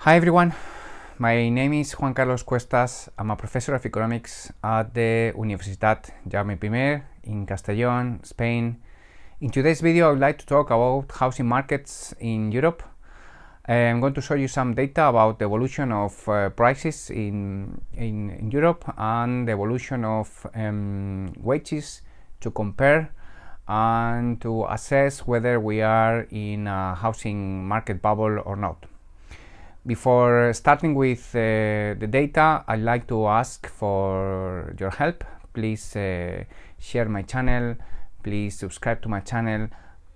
Hi everyone, my name is Juan Carlos Cuestas. I'm a professor of economics at the Universitat Jaume I in Castellón, Spain. In today's video, I would like to talk about housing markets in Europe. I'm going to show you some data about the evolution of prices in Europe and the evolution of wages to compare and to assess whether we are in a housing market bubble or not. Before starting with the data, I'd like to ask for your help. Please share my channel, please subscribe to my channel,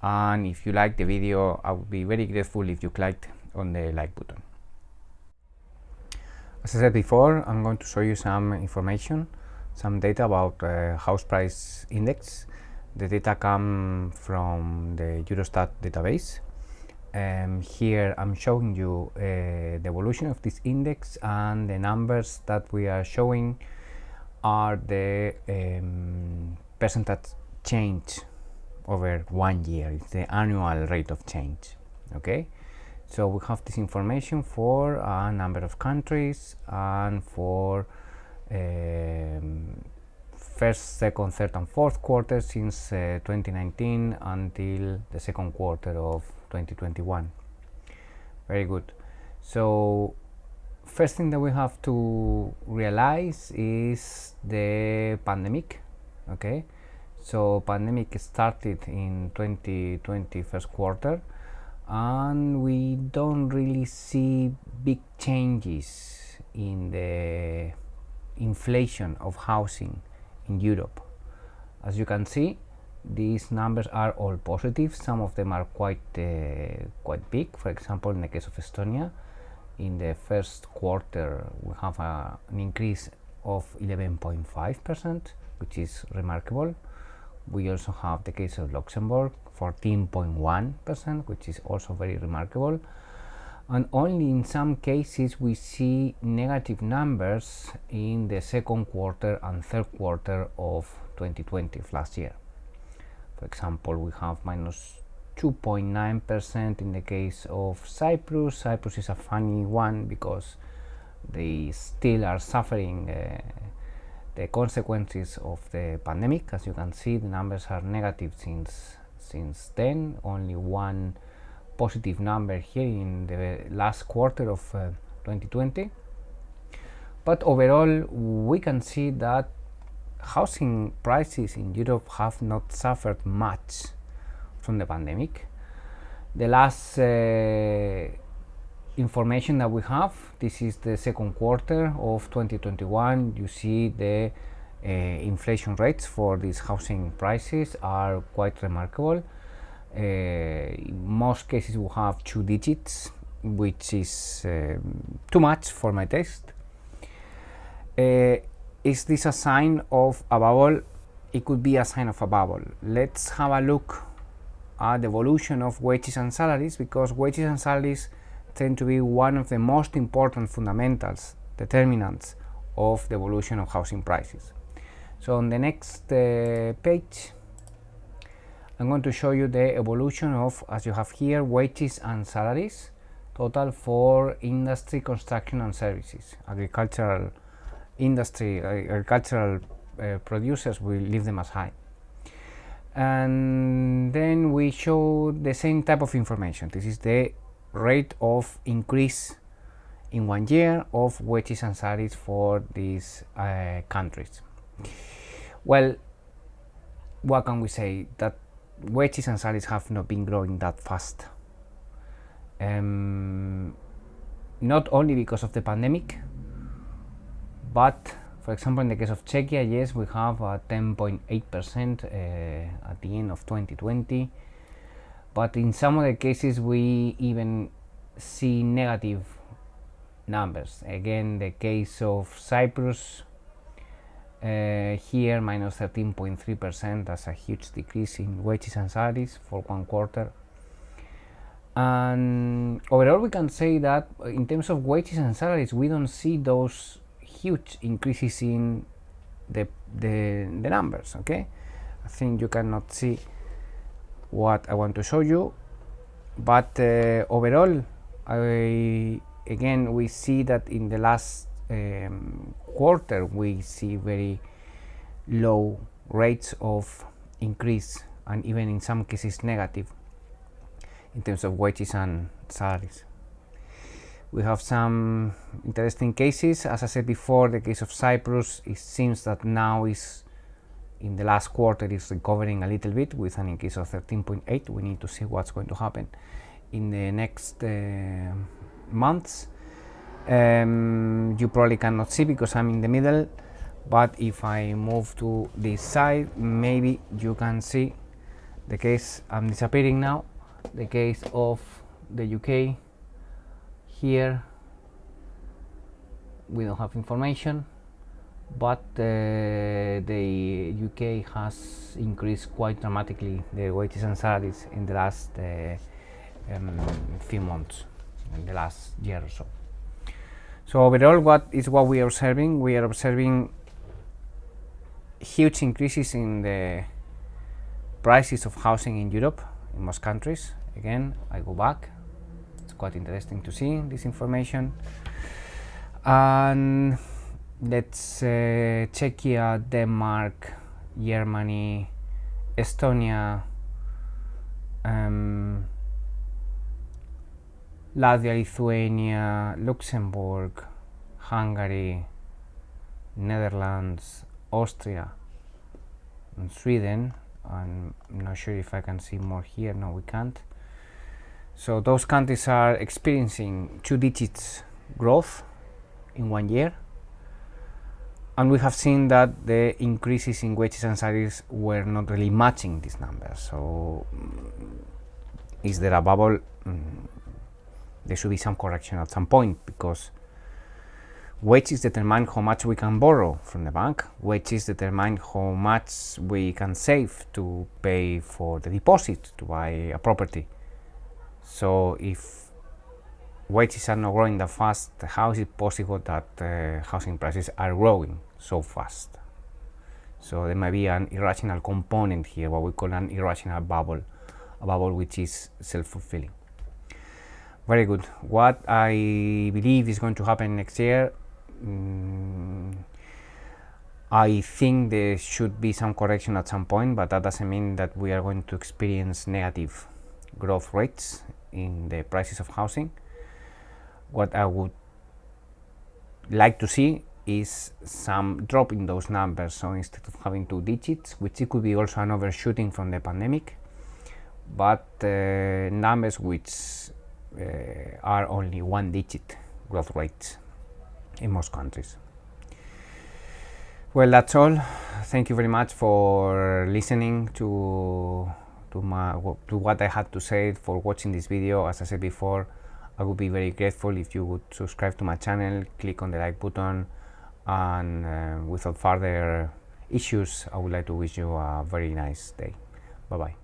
and if you like the video, I would be very grateful if you clicked on the like button. As I said before, I'm going to show you some information, some data about house price index. The data come from the Eurostat database. Here I'm showing you the evolution of this index, and the numbers that we are showing are the percentage change over 1 year. It's the annual rate of change. Okay, so we have this information for a number of countries and for first, second, third and fourth quarter since 2019 until the second quarter of 2021. Very good. So first thing that we have to realize is the pandemic. Okay, so pandemic started in 2020 first quarter, and we don't really see big changes in the inflation of housing in Europe. As you can see, these numbers are all positive. Some of them are quite big. For example, in the case of Estonia, in the first quarter we have an increase of 11.5%, which is remarkable. We also have the case of Luxembourg, 14.1%, which is also very remarkable. And only in some cases we see negative numbers in the second quarter and third quarter of 2020, last year. For example, we have minus 2.9% in the case of Cyprus. Cyprus is a funny one because they still are suffering the consequences of the pandemic. As you can see, the numbers are negative since then. Only one positive number here in the last quarter of 2020. But overall, we can see that housing prices in Europe have not suffered much from the pandemic. The last information that we have, this is the second quarter of 2021. You see the inflation rates for these housing prices are quite remarkable. In most cases we have 2 digits, which is too much for my taste. Is this a sign of a bubble? It could be a sign of a bubble. Let's have a look at the evolution of wages and salaries, because wages and salaries tend to be one of the most important fundamentals, determinants of the evolution of housing prices. So on the next page, I'm going to show you the evolution of, as you have here, wages and salaries total for industry, construction and services. Agricultural industry, agricultural producers, will leave them as high. And then we show the same type of information. This is the rate of increase in 1 year of wages and salaries for these countries. Well, what can we say? That wages and salaries have not been growing that fast. Not only because of the pandemic, but for example in the case of Czechia, yes, we have 10.8% at the end of 2020, but in some other cases we even see negative numbers. Again, the case of Cyprus, here minus 13.3%. That's a huge decrease in wages and salaries for 1 quarter. And overall we can say that in terms of wages and salaries, we don't see those huge increases in the numbers. Okay, I think you cannot see what I want to show you, but overall again, we see that in the last quarter we see very low rates of increase, and even in some cases negative in terms of wages and salaries. We have some interesting cases. As I said before, the case of Cyprus, it seems that now is in the last quarter is recovering a little bit with an increase of 13.8. We need to see what's going to happen in the next months. You probably cannot see because I'm in the middle, but if I move to this side, maybe you can see the case. I'm disappearing now. The case of the UK. Here we don't have information, but the UK has increased quite dramatically their wages and salaries in the last few months, in the last year or so. So overall, what we are observing? We are observing huge increases in the prices of housing in Europe, in most countries. Again, I go back. It's quite interesting to see this information. And let's Czechia, Denmark, Germany, Estonia, Latvia, Lithuania, Luxembourg, Hungary, Netherlands, Austria, and Sweden. I'm not sure if I can see more here. No, we can't. So those countries are experiencing 2 digits growth in 1 year, and we have seen that the increases in wages and salaries were not really matching these numbers. So is there a bubble? There should be some correction at some point, because wages determine how much we can borrow from the bank. Wages determine how much we can save to pay for the deposit to buy a property. So if wages are not growing that fast, how is it possible that housing prices are growing so fast? So there might be an irrational component here, what we call an irrational bubble, a bubble which is self-fulfilling. Very good. What I believe is going to happen next year, I think there should be some correction at some point, but that doesn't mean that we are going to experience negative growth rates in the prices of housing. What I would like to see is some drop in those numbers. So instead of having 2 digits, which it could be also an overshooting from the pandemic, but numbers which are only 1 digit growth rates in most countries. Well, that's all. Thank you very much for listening to what I had to say, for watching this video. As I said before, I would be very grateful if you would subscribe to my channel, click on the like button, and without further issues, I would like to wish you a very nice day. Bye bye.